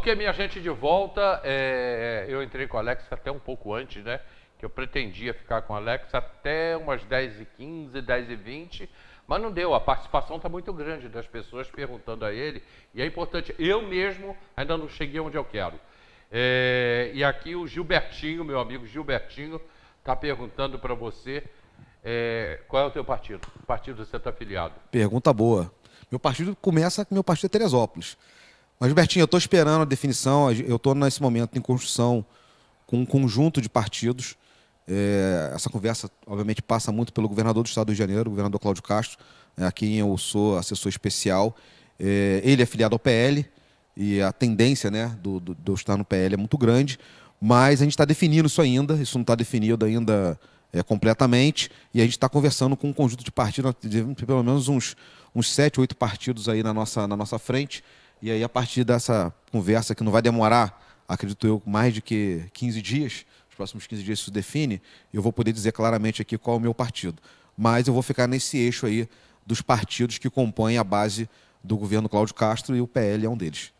Ok, minha gente, de volta. Eu entrei com o Alex até um pouco antes, né? Que eu pretendia ficar com o Alex até umas 10h15, 10h20, mas não deu. A participação está muito grande das pessoas perguntando a ele, e é importante. Eu mesmo ainda não cheguei onde eu quero. E aqui o Gilbertinho, meu amigo Gilbertinho, está perguntando para você qual é o teu partido? Que partido você está afiliado? Pergunta boa. Meu partido é Teresópolis. Mas, Gilbertinho, eu estou esperando a definição. Eu estou, nesse momento, em construção com um conjunto de partidos. Essa conversa, obviamente, passa muito pelo governador do Estado do Rio de Janeiro, o governador Cláudio Castro, a quem eu sou assessor especial. Ele é filiado ao PL, e a tendência, né, de eu estar no PL é muito grande, mas a gente está definindo isso ainda, isso não está definido ainda completamente, e a gente está conversando com um conjunto de partidos, nós devemos ter pelo menos uns 7, 8 partidos aí na nossa frente, e aí a partir dessa conversa, que não vai demorar, acredito eu, mais de que 15 dias, os próximos 15 dias isso se define, eu vou poder dizer claramente aqui qual é o meu partido. Mas eu vou ficar nesse eixo aí dos partidos que compõem a base do governo Cláudio Castro, e o PL é um deles.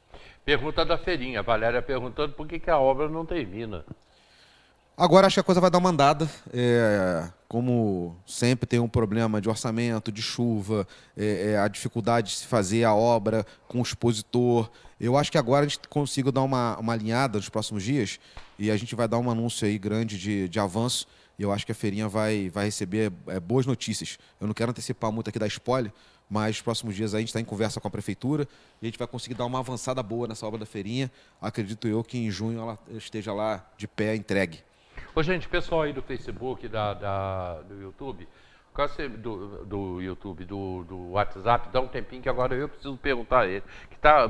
Pergunta da Feirinha. A Valéria perguntando por que a obra não termina. Agora acho que a coisa vai dar uma andada. Como sempre tem um problema de orçamento, de chuva, a dificuldade de se fazer a obra com o expositor. Eu acho que agora a gente consiga dar uma alinhada nos próximos dias, e a gente vai dar um anúncio aí grande de avanço. E eu acho que a Feirinha vai receber boas notícias. Eu não quero antecipar muito aqui, dar spoiler, mas nos próximos dias a gente está em conversa com a Prefeitura e a gente vai conseguir dar uma avançada boa nessa obra da Feirinha. Acredito eu que em junho ela esteja lá de pé, entregue. Ô, gente, pessoal aí do Facebook, do YouTube, do WhatsApp, dá um tempinho que agora eu preciso perguntar a ele.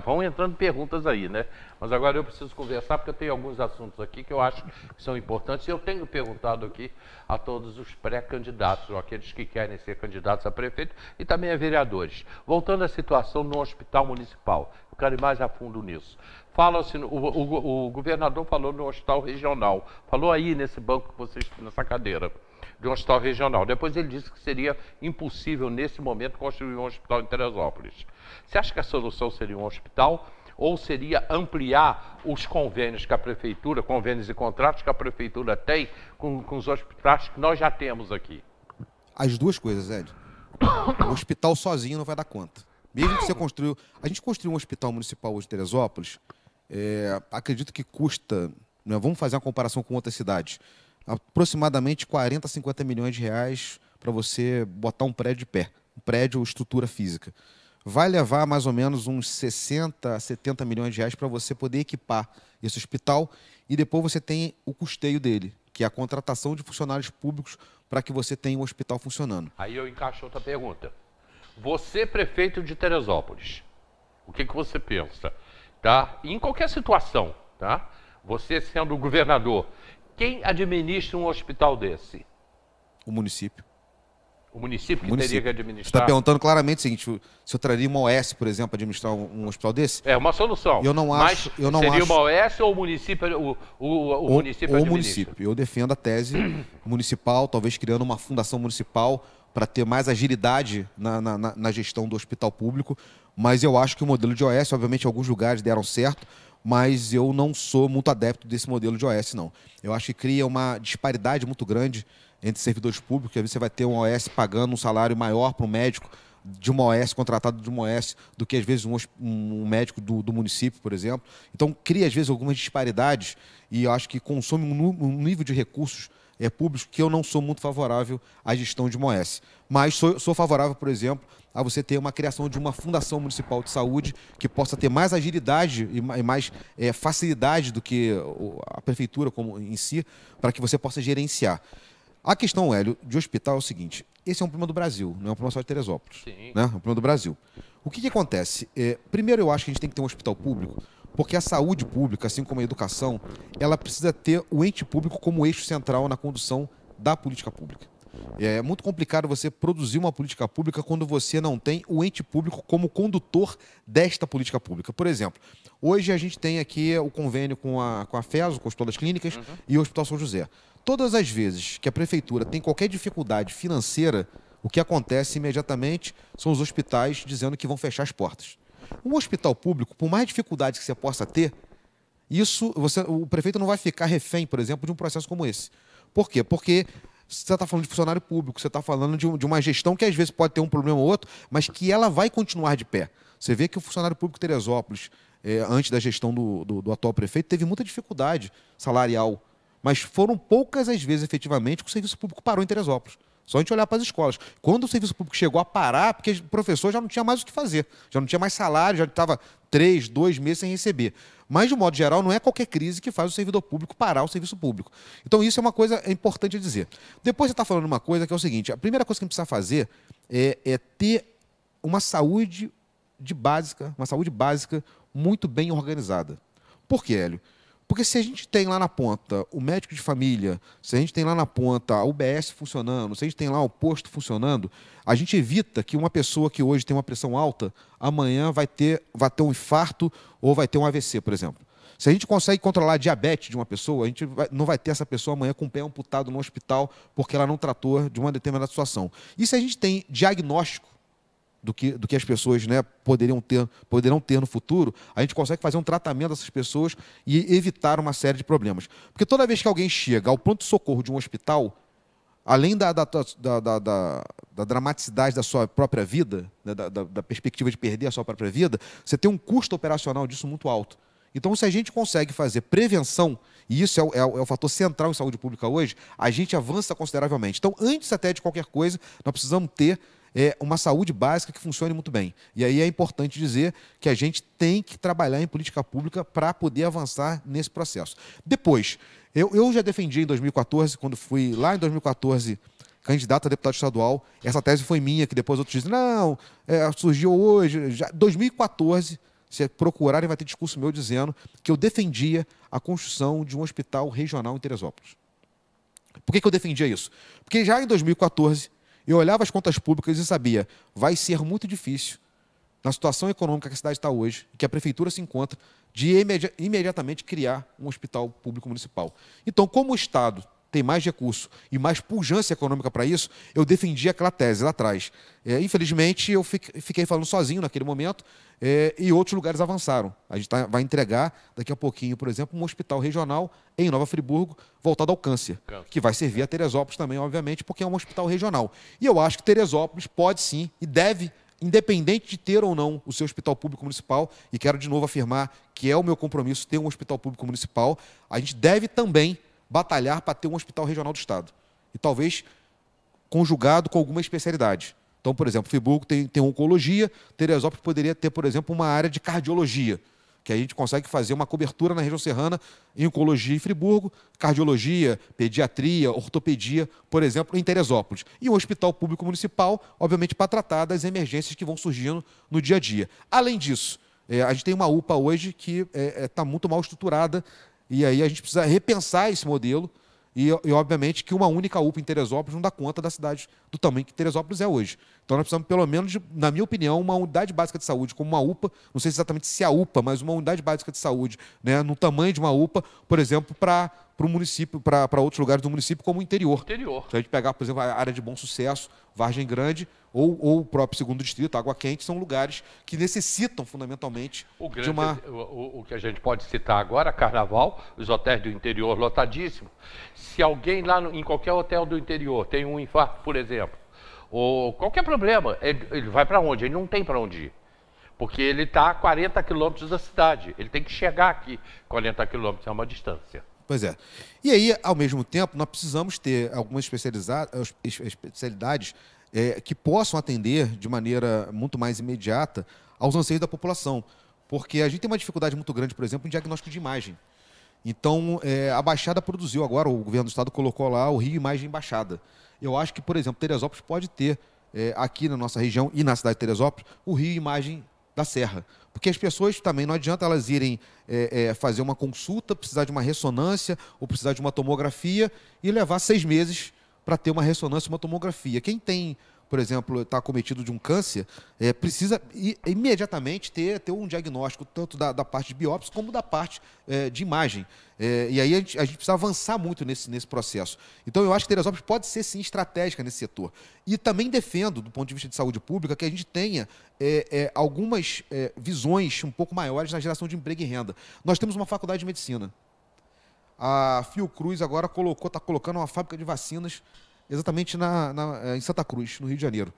Vão entrando perguntas aí, né? Mas agora eu preciso conversar, porque eu tenho alguns assuntos aqui que eu acho que são importantes. E eu tenho perguntado aqui a todos os pré-candidatos, ou aqueles que querem ser candidatos a prefeito e também a vereadores. Voltando à situação no hospital municipal, eu quero ir mais a fundo nisso. Fala-se, o governador falou no hospital regional, falou aí nesse banco que vocês, nessa cadeira, de um hospital regional. Depois ele disse que seria impossível, nesse momento, construir um hospital em Teresópolis. Você acha que a solução seria um hospital ou seria ampliar os convênios que a prefeitura, convênios e contratos que a prefeitura tem com os hospitais que nós já temos aqui? As duas coisas, Ed. O hospital sozinho não vai dar conta. Mesmo que você construiu... A gente construiu um hospital municipal hoje em Teresópolis, acredito que custa, né, vamos fazer uma comparação com outras cidades, aproximadamente 40 a 50 milhões de reais para você botar um prédio de pé, um prédio ou estrutura física. Vai levar mais ou menos uns 60 a 70 milhões de reais para você poder equipar esse hospital, e depois você tem o custeio dele, que é a contratação de funcionários públicos para que você tenha um hospital funcionando. Aí eu encaixo outra pergunta. Você, prefeito de Teresópolis, o que você pensa? Tá? Em qualquer situação, tá? Você sendo o governador, quem administra um hospital desse? O município. O município que teria que administrar? Você está perguntando claramente o seguinte: se eu traria uma OS, por exemplo, para administrar um hospital desse? É uma solução. Eu não acho. Seria uma OS ou o município, o município administra? O município. Eu defendo a tese municipal, talvez criando uma fundação municipal para ter mais agilidade na gestão do hospital público, mas eu acho que o modelo de OS, obviamente, alguns lugares deram certo, mas eu não sou muito adepto desse modelo de OS, não. Eu acho que cria uma disparidade muito grande entre servidores públicos, que às vezes você vai ter um OS pagando um salário maior para um médico de uma OS, contratado de uma OS, do que às vezes um médico do município, por exemplo. Então cria às vezes algumas disparidades, e eu acho que consome um nível de recursos públicos que eu não sou muito favorável à gestão de uma OS. Mas sou favorável, por exemplo, a você ter uma criação de uma fundação municipal de saúde que possa ter mais agilidade e mais facilidade do que a prefeitura como em si, para que você possa gerenciar. A questão, Hélio, de hospital é o seguinte: esse é um problema do Brasil, não é um problema só de Teresópolis. Sim. Né? É um problema do Brasil. O que acontece? Primeiro, eu acho que a gente tem que ter um hospital público, porque a saúde pública, assim como a educação, ela precisa ter o ente público como eixo central na condução da política pública. É muito complicado você produzir uma política pública quando você não tem o ente público como condutor desta política pública. Por exemplo, hoje a gente tem aqui o convênio com a FES, com o Hospital das Clínicas, e o Hospital São José. Todas as vezes que a prefeitura tem qualquer dificuldade financeira, o que acontece imediatamente são os hospitais dizendo que vão fechar as portas. Um hospital público, por mais dificuldade que você possa ter, O prefeito não vai ficar refém, por exemplo, de um processo como esse. Por quê? Porque você está falando de funcionário público, você está falando de uma gestão que às vezes pode ter um problema ou outro, mas que ela vai continuar de pé. Você vê que o funcionário público de Teresópolis, antes da gestão do atual prefeito, teve muita dificuldade salarial, mas foram poucas as vezes, efetivamente, que o serviço público parou em Teresópolis. Só a gente olhar para as escolas. Quando o serviço público chegou a parar, porque o professor já não tinha mais o que fazer, já não tinha mais salário, já estava 3, 2 meses sem receber. Mas, de modo geral, não é qualquer crise que faz o servidor público parar o serviço público. Então, isso é uma coisa importante a dizer. Depois, você está falando uma coisa que é o seguinte: a primeira coisa que a gente precisa fazer é ter uma saúde básica muito bem organizada. Por quê, Hélio? Porque se a gente tem lá na ponta o médico de família, se a gente tem lá na ponta a UBS funcionando, se a gente tem lá o posto funcionando, a gente evita que uma pessoa que hoje tem uma pressão alta, amanhã vai ter um infarto ou vai ter um AVC, por exemplo. Se a gente consegue controlar a diabetes de uma pessoa, a gente não vai ter essa pessoa amanhã com o pé amputado no hospital porque ela não tratou de uma determinada situação. E se a gente tem diagnóstico do que as pessoas, né, poderão ter no futuro, a gente consegue fazer um tratamento dessas pessoas e evitar uma série de problemas. Porque toda vez que alguém chega ao pronto-socorro de um hospital, além da dramaticidade da sua própria vida, né, da perspectiva de perder a sua própria vida, você tem um custo operacional disso muito alto. Então, se a gente consegue fazer prevenção, e isso é o fator central em saúde pública hoje, a gente avança consideravelmente. Então, antes até de qualquer coisa, nós precisamos ter uma saúde básica que funcione muito bem. E aí é importante dizer que a gente tem que trabalhar em política pública para poder avançar nesse processo. Depois, eu já defendi em 2014, quando fui lá em 2014 candidato a deputado estadual, essa tese foi minha, que depois outros dizem, não, surgiu hoje. Já, 2014, se procurarem, vai ter discurso meu dizendo que eu defendia a construção de um hospital regional em Teresópolis. Por que eu defendia isso? Porque já em 2014, eu olhava as contas públicas e sabia, vai ser muito difícil, na situação econômica que a cidade está hoje, que a prefeitura se encontra, de imediatamente criar um hospital público municipal. Então, como o Estado tem mais recurso e mais pujança econômica para isso, eu defendi aquela tese lá atrás. Infelizmente, eu fiquei falando sozinho naquele momento e outros lugares avançaram. A gente vai entregar daqui a pouquinho, por exemplo, um hospital regional em Nova Friburgo, voltado ao câncer, que vai servir a Teresópolis também, obviamente, porque é um hospital regional. E eu acho que Teresópolis pode sim e deve, independente de ter ou não o seu hospital público municipal, e quero de novo afirmar que é o meu compromisso ter um hospital público municipal, a gente deve também batalhar para ter um hospital regional do Estado. E talvez conjugado com alguma especialidade. Então, por exemplo, Friburgo tem oncologia, Teresópolis poderia ter, por exemplo, uma área de cardiologia, que a gente consegue fazer uma cobertura na região serrana em oncologia em Friburgo, cardiologia, pediatria, ortopedia, por exemplo, em Teresópolis. E um hospital público municipal, obviamente, para tratar das emergências que vão surgindo no dia a dia. Além disso, a gente tem uma UPA hoje que está muito mal estruturada, e aí a gente precisa repensar esse modelo e, obviamente, que uma única UPA em Teresópolis não dá conta da cidade do tamanho que Teresópolis é hoje. Então, nós precisamos, pelo menos, na minha opinião, uma unidade básica de saúde, como uma UPA, não sei exatamente se é a UPA, mas uma unidade básica de saúde, né, no tamanho de uma UPA, por exemplo, para o município, para outros lugares do município, como o interior. Se a gente pegar, por exemplo, a área de Bom Sucesso, Vargem Grande, ou o próprio 2º Distrito, Água Quente, são lugares que necessitam, fundamentalmente, de uma... O que a gente pode citar agora, Carnaval, os hotéis do interior lotadíssimos. Se alguém lá em qualquer hotel do interior tem um infarto, por exemplo, ou qualquer problema, ele vai para onde? Ele não tem para onde ir. Porque ele está a 40 quilômetros da cidade. Ele tem que chegar aqui. 40 quilômetros é uma distância. Pois é. E aí, ao mesmo tempo, nós precisamos ter algumas especialidades que possam atender de maneira muito mais imediata aos anseios da população. Porque a gente tem uma dificuldade muito grande, por exemplo, em diagnóstico de imagem. Então, a Baixada produziu agora, o governo do estado colocou lá o Rio Imagem Baixada. Eu acho que, por exemplo, Teresópolis pode ter, aqui na nossa região e na cidade de Teresópolis, o Rio Imagem da Serra. Porque as pessoas também, não adianta elas irem fazer uma consulta, precisar de uma ressonância ou precisar de uma tomografia e levar 6 meses para ter uma ressonância e uma tomografia. Quem tem, por exemplo, está acometido de um câncer, precisa imediatamente ter um diagnóstico, tanto da parte de biópsia como da parte de imagem. E aí a gente precisa avançar muito nesse processo. Então, eu acho que Teresópolis pode ser, sim, estratégica nesse setor. E também defendo, do ponto de vista de saúde pública, que a gente tenha algumas visões um pouco maiores na geração de emprego e renda. Nós temos uma faculdade de medicina. A Fiocruz agora está colocando uma fábrica de vacinas exatamente em Santa Cruz, no Rio de Janeiro.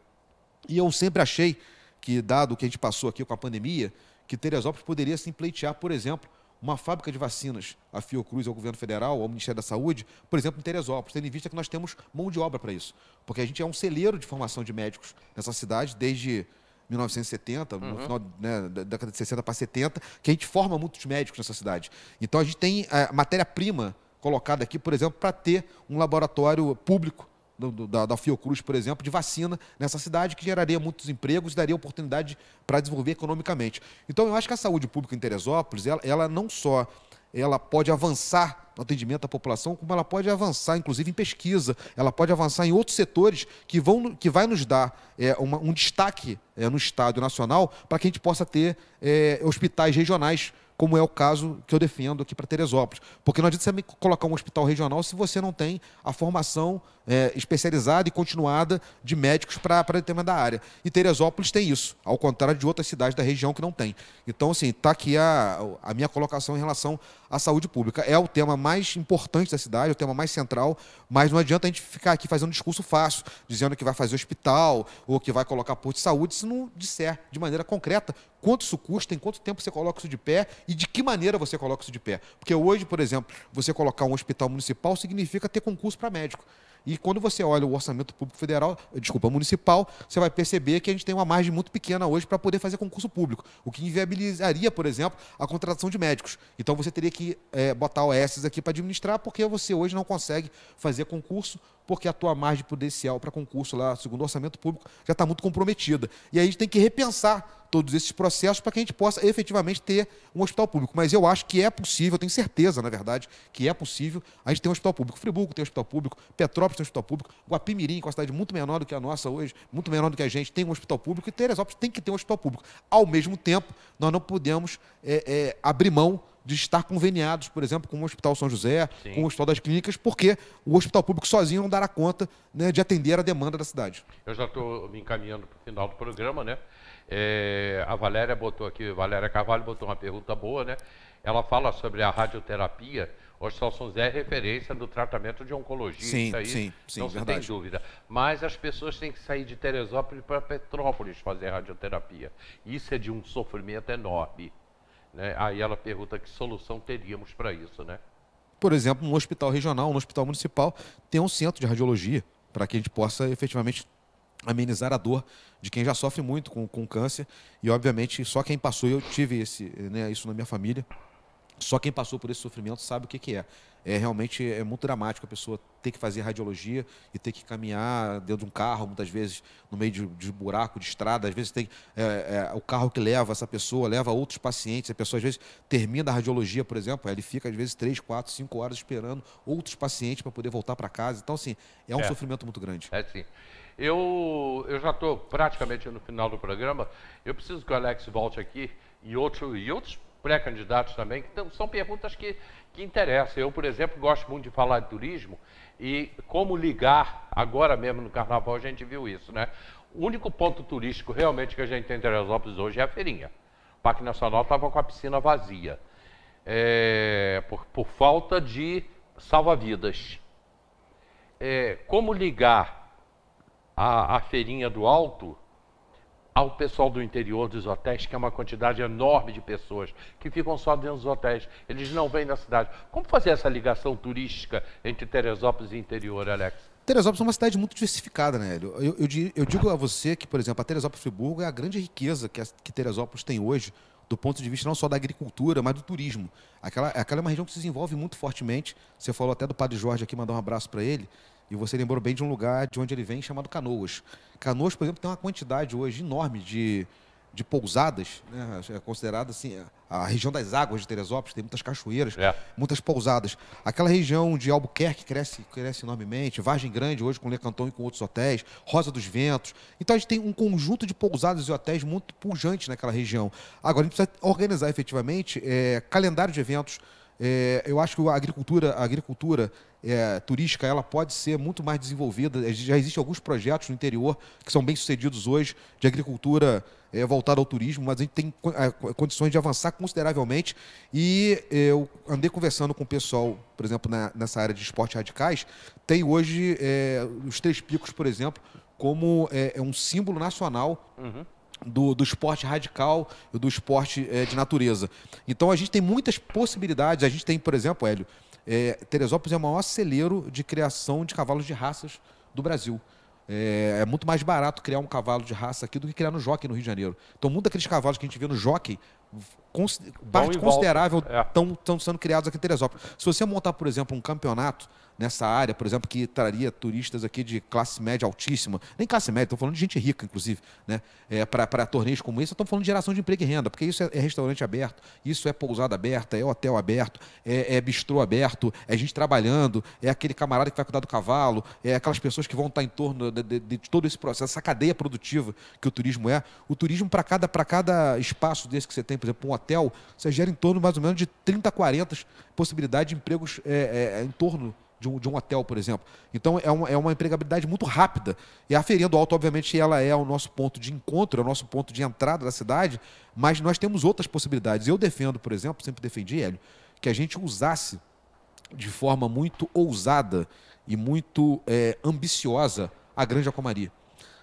E eu sempre achei que, dado o que a gente passou aqui com a pandemia, que Teresópolis poderia se pleitear, por exemplo, uma fábrica de vacinas, a Fiocruz, ao Governo Federal, ao Ministério da Saúde, por exemplo, em Teresópolis, tendo em vista que nós temos mão de obra para isso. Porque a gente é um celeiro de formação de médicos nessa cidade desde 1970, no final, né, da década de 60 para 70, que a gente forma muitos médicos nessa cidade. Então, a gente tem matéria-prima colocada aqui, por exemplo, para ter um laboratório público da Fiocruz, por exemplo, de vacina nessa cidade, que geraria muitos empregos e daria oportunidade para desenvolver economicamente. Então, eu acho que a saúde pública em Teresópolis, ela não só pode avançar no atendimento à população, como ela pode avançar, inclusive, em pesquisa, ela pode avançar em outros setores que vai nos dar um destaque no Estado nacional para que a gente possa ter hospitais regionais, como é o caso que eu defendo aqui para Teresópolis. Porque não adianta você colocar um hospital regional se você não tem a formação especializada e continuada de médicos para determinada área. E Teresópolis tem isso, ao contrário de outras cidades da região que não tem. Então, assim, está aqui a minha colocação em relação à saúde pública. É o tema mais importante da cidade, é o tema mais central, mas não adianta a gente ficar aqui fazendo um discurso fácil, dizendo que vai fazer hospital ou que vai colocar posto de saúde, se não disser de maneira concreta quanto isso custa, em quanto tempo você coloca isso de pé e de que maneira você coloca isso de pé. Porque hoje, por exemplo, você colocar um hospital municipal significa ter concurso para médico. E quando você olha o orçamento público municipal, você vai perceber que a gente tem uma margem muito pequena hoje para poder fazer concurso público, o que inviabilizaria, por exemplo, a contratação de médicos. Então você teria que botar OS aqui para administrar, porque você hoje não consegue fazer concurso, porque a tua margem prudencial para concurso lá, segundo o orçamento público, já está muito comprometida. E aí a gente tem que repensar todos esses processos para que a gente possa efetivamente ter um hospital público. Mas eu acho que é possível, eu tenho certeza, na verdade, que é possível a gente ter um hospital público. Friburgo tem um hospital público, Petrópolis tem um hospital público, Guapimirim, com uma cidade muito menor do que a nossa hoje, muito menor do que a gente, tem um hospital público, e Teresópolis tem que ter um hospital público. Ao mesmo tempo, nós não podemos abrir mão de estar conveniados, por exemplo, com o Hospital São José, sim, com o Hospital das Clínicas, porque o hospital público sozinho não dará conta, né, de atender a demanda da cidade. Eu já estou me encaminhando para o final do programa, né? A Valéria botou aqui, Valéria Carvalho botou uma pergunta boa, né? Ela fala sobre a radioterapia. O Hospital São José é referência do tratamento de oncologia. Sim, isso aí, sim, não se tem dúvida. Mas as pessoas têm que sair de Teresópolis para Petrópolis fazer radioterapia. Isso é de um sofrimento enorme. Né? Aí ela pergunta que solução teríamos para isso, né? Por exemplo, um hospital regional, um hospital municipal, tem um centro de radiologia para que a gente possa efetivamente amenizar a dor de quem já sofre muito com câncer. E, obviamente, só quem passou, eu tive isso na minha família, só quem passou por esse sofrimento sabe o que é. Realmente é muito dramático a pessoa ter que fazer radiologia e ter que caminhar dentro de um carro, muitas vezes no meio de buraco, de estrada. Às vezes tem o carro que leva essa pessoa, leva outros pacientes. A pessoa às vezes termina a radiologia, por exemplo, ele fica às vezes 3, 4, 5 horas esperando outros pacientes para poder voltar para casa. Então, assim, é um sofrimento muito grande. Sim. Eu já estou praticamente no final do programa. Eu preciso que o Alex volte aqui e outros pré-candidatos também, que são perguntas que interessam. Eu, por exemplo, gosto muito de falar de turismo e como ligar, agora mesmo no Carnaval a gente viu isso, né? O único ponto turístico realmente que a gente tem em Teresópolis hoje é a feirinha. O Parque Nacional estava com a piscina vazia, por falta de salva-vidas. Como ligar a feirinha do Alto ao pessoal do interior dos hotéis, que é uma quantidade enorme de pessoas que ficam só dentro dos hotéis, eles não vêm na cidade. Como fazer essa ligação turística entre Teresópolis e interior, Alex? Teresópolis é uma cidade muito diversificada, né, Hélio? Eu digo a você que, por exemplo, a Teresópolis-Friburgo é a grande riqueza que Teresópolis tem hoje, do ponto de vista não só da agricultura, mas do turismo. Aquela é uma região que se desenvolve muito fortemente. Você falou até do Padre Jorge aqui, mandar um abraço para ele. E você lembrou bem de um lugar de onde ele vem, chamado Canoas. Canoas, por exemplo, tem uma quantidade hoje enorme de de pousadas, né? É considerada assim, a região das águas de Teresópolis, tem muitas cachoeiras, muitas pousadas. Aquela região de Albuquerque cresce enormemente, Vargem Grande hoje com Le Canton e com outros hotéis, Rosa dos Ventos. Então a gente tem um conjunto de pousadas e hotéis muito pujantes naquela região. Agora a gente precisa organizar efetivamente calendário de eventos. Eu acho que a agricultura turística ela pode ser muito mais desenvolvida. Já existem alguns projetos no interior que são bem-sucedidos hoje de agricultura voltada ao turismo, mas a gente tem condições de avançar consideravelmente. E eu andei conversando com o pessoal, por exemplo, nessa área de esportes radicais, tem hoje os Três Picos, por exemplo, como um símbolo nacional do esporte radical e do esporte de natureza. Então, a gente tem muitas possibilidades. A gente tem, por exemplo, Hélio, Teresópolis é o maior celeiro de criação de cavalos de raças do Brasil. É muito mais barato criar um cavalo de raça aqui do que criar no Jockey no Rio de Janeiro. Então, muitos daqueles cavalos que a gente vê no Jockey, parte considerável estão sendo criados aqui em Teresópolis. Se você montar, por exemplo, um campeonato nessa área, por exemplo, que traria turistas aqui de classe média altíssima, nem classe média, estou falando de gente rica, inclusive, né? Para torneios como esse, estamos falando de geração de emprego e renda, porque isso é restaurante aberto, isso é pousada aberta, é hotel aberto, é bistrô aberto, é gente trabalhando, é aquele camarada que vai cuidar do cavalo, é aquelas pessoas que vão estar em torno de todo esse processo, essa cadeia produtiva que o turismo é. O turismo, para cada espaço desse que você tem, por exemplo, um hotel, você gera em torno mais ou menos de 30 a 40 possibilidades de empregos em torno de um hotel, por exemplo. Então, é uma empregabilidade muito rápida. E a Feirinha do Alto, obviamente, ela é o nosso ponto de encontro, é o nosso ponto de entrada da cidade, mas nós temos outras possibilidades. Eu defendo, por exemplo, sempre defendi, Hélio, que a gente usasse de forma muito ousada e muito ambiciosa a Granja Comari.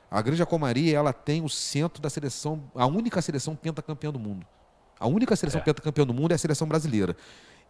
A Granja Comari, ela tem o centro da seleção, a única seleção pentacampeã do mundo. A única seleção pentacampeã do mundo é a seleção brasileira.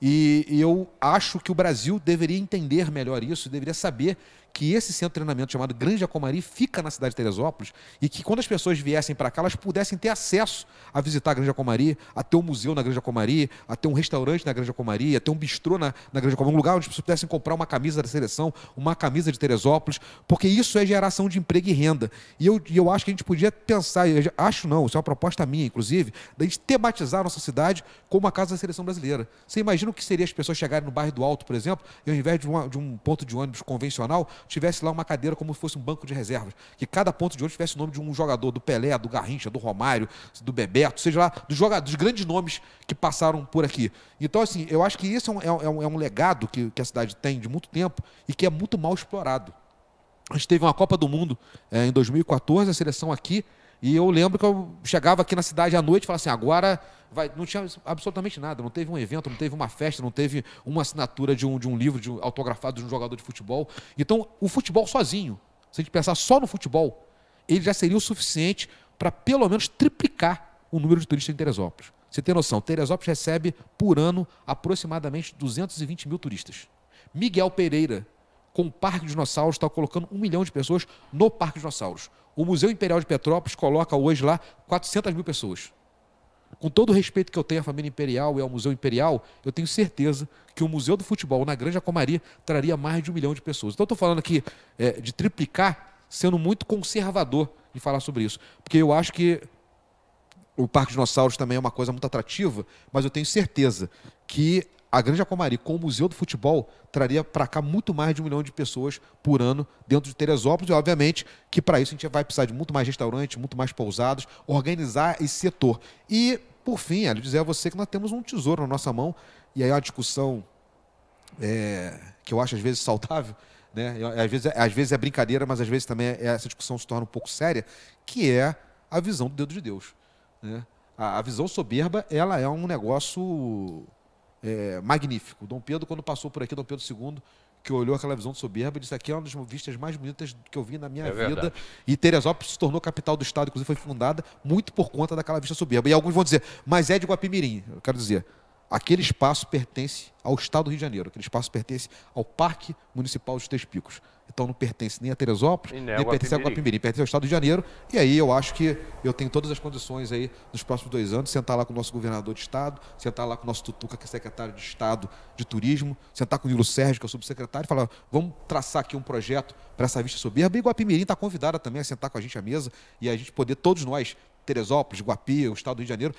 E eu acho que o Brasil deveria entender melhor isso, deveria saber que esse centro de treinamento chamado Granja Comari fica na cidade de Teresópolis e que quando as pessoas viessem para cá, elas pudessem ter acesso a visitar a Granja Comari, a ter um museu na Granja Comari, a ter um restaurante na Granja Comari, a ter um bistrô na Granja Comari, um lugar onde as pessoas pudessem comprar uma camisa da seleção, uma camisa de Teresópolis, porque isso é geração de emprego e renda. E eu acho que a gente podia pensar, acho não, isso é uma proposta minha, inclusive, da gente tematizar a nossa cidade como a casa da seleção brasileira. Você imagina o que seria as pessoas chegarem no bairro do Alto, por exemplo, e ao invés de um ponto de ônibus convencional, tivesse lá uma cadeira como se fosse um banco de reservas, que cada ponto de ônibus tivesse o nome de um jogador, do Pelé, do Garrincha, do Romário, do Bebeto, seja lá, dos grandes nomes que passaram por aqui. Então, assim, eu acho que isso é um legado que a cidade tem de muito tempo e que é muito mal explorado. A gente teve uma Copa do Mundo em 2014, a seleção aqui, e eu lembro que eu chegava aqui na cidade à noite e falava assim, agora não tinha absolutamente nada, não teve um evento, não teve uma festa, não teve uma assinatura de um livro autografado de um jogador de futebol. Então, o futebol sozinho, se a gente pensar só no futebol, ele já seria o suficiente para pelo menos triplicar o número de turistas em Teresópolis. Você tem noção, Teresópolis recebe por ano aproximadamente 220 mil turistas. Miguel Pereira, com o Parque dos Dinossauros, está colocando 1 milhão de pessoas no Parque dos Dinossauros. O Museu Imperial de Petrópolis coloca hoje lá 400 mil pessoas. Com todo o respeito que eu tenho à família imperial e ao Museu Imperial, eu tenho certeza que o Museu do Futebol na Granja Comari traria mais de 1 milhão de pessoas. Então, eu estou falando aqui de triplicar, sendo muito conservador em falar sobre isso. Porque eu acho que o Parque dos Dinossauros também é uma coisa muito atrativa, mas eu tenho certeza que a Granja Comari, com o Museu do Futebol, traria para cá muito mais de 1 milhão de pessoas por ano dentro de Teresópolis. E, obviamente, que para isso a gente vai precisar de muito mais restaurantes, muito mais pousadas, organizar esse setor. E, por fim, dizer a você que nós temos um tesouro na nossa mão, e aí é uma discussão que eu acho às vezes saudável, né? Às vezes é brincadeira, mas às vezes também essa discussão se torna um pouco séria, que é a visão do dedo de Deus, né? A visão soberba, ela é um negócio magnífico. Dom Pedro, quando passou por aqui, Dom Pedro II, que olhou aquela visão de soberba, disse aqui é uma das vistas mais bonitas que eu vi na minha vida. Verdade. E Teresópolis se tornou capital do estado, inclusive foi fundada muito por conta daquela vista soberba. E alguns vão dizer, mas é de Guapimirim. Eu quero dizer, aquele espaço pertence ao estado do Rio de Janeiro, aquele espaço pertence ao Parque Municipal dos Três Picos. Então não pertence nem a Teresópolis, nem pertence a Guapimirim, pertence ao estado do Rio de Janeiro. E aí eu acho que eu tenho todas as condições aí, nos próximos 2 anos, sentar lá com o nosso governador de estado, sentar lá com o nosso Tutuca, que é secretário de Estado de Turismo, sentar com o Nilo Sérgio, que é o subsecretário, e falar, vamos traçar aqui um projeto para essa vista soberba. E Guapimirim está convidada também a sentar com a gente à mesa e a gente poder, todos nós, Teresópolis, Guapi, o estado do Rio de Janeiro,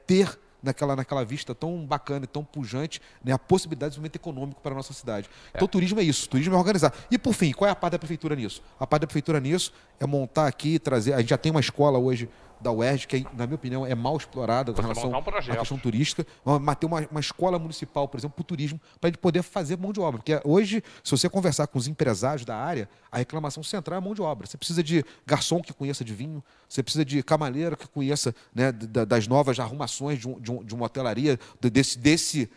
ter naquela vista tão bacana e tão pujante, né, a possibilidade de desenvolvimento econômico para a nossa cidade. Então, turismo é isso, turismo é organizar. E, por fim, qual é a parte da prefeitura nisso? A parte da prefeitura nisso é montar aqui, trazer... A gente já tem uma escola hoje da UERJ, que, na minha opinião, é mal explorada com relação à questão turística, mas ter uma escola municipal, por exemplo, para o turismo, para a gente poder fazer mão de obra. Porque hoje, se você conversar com os empresários da área, a reclamação central é mão de obra. Você precisa de garçom que conheça de vinho, você precisa de camaleiro que conheça, né, das novas arrumações de uma hotelaria, desse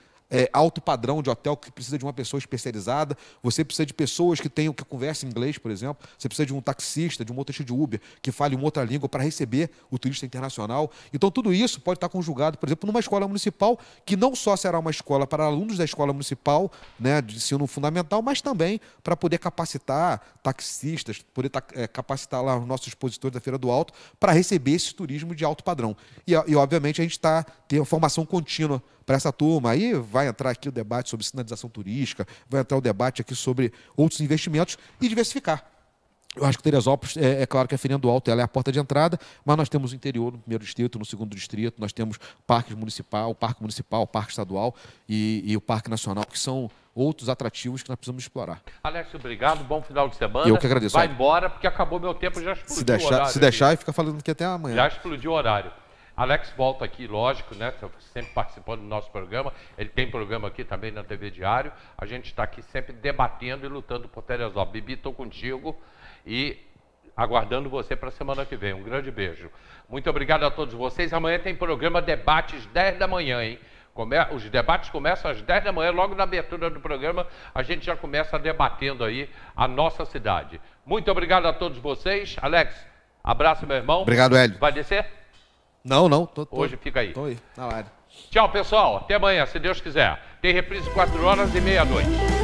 alto padrão de hotel que precisa de uma pessoa especializada, você precisa de pessoas que conversem inglês, por exemplo, você precisa de um taxista, de um motorista de Uber que fale uma outra língua para receber o turista internacional. Então, tudo isso pode estar conjugado, por exemplo, numa escola municipal, que não só será uma escola para alunos da escola municipal, né, de ensino fundamental, mas também para poder capacitar taxistas, poder capacitar lá os nossos expositores da Feira do Alto para receber esse turismo de alto padrão. E obviamente, a gente tem uma formação contínua para essa turma. Aí vai entrar aqui o debate sobre sinalização turística, vai entrar o debate aqui sobre outros investimentos e diversificar. Eu acho que Teresópolis, claro que a Feirinha do Alto ela é a porta de entrada, mas nós temos o interior no primeiro distrito, no segundo distrito, nós temos parque municipal, parque estadual e o Parque Nacional, que são outros atrativos que nós precisamos explorar. Alex, obrigado, bom final de semana. Eu que agradeço. Vai embora, porque acabou meu tempo, já explodiu o horário. Se deixar, e fica falando aqui até amanhã. Já explodiu o horário. Alex volta aqui, lógico, né? Sempre participando do nosso programa. Ele tem programa aqui também na TV Diário. A gente está aqui sempre debatendo e lutando por Teresópolis. Bibi, estou contigo e aguardando você para a semana que vem. Um grande beijo. Muito obrigado a todos vocês. Amanhã tem programa Debates 10 da manhã, hein? Os debates começam às 10 da manhã, logo na abertura do programa, a gente já começa debatendo aí a nossa cidade. Muito obrigado a todos vocês. Alex, abraço, meu irmão. Obrigado, Hélio. Vai descer? Não. Hoje fica aí. Tô aí, na live. Tchau, pessoal. Até amanhã, se Deus quiser. Tem reprise 4 horas e meia-noite.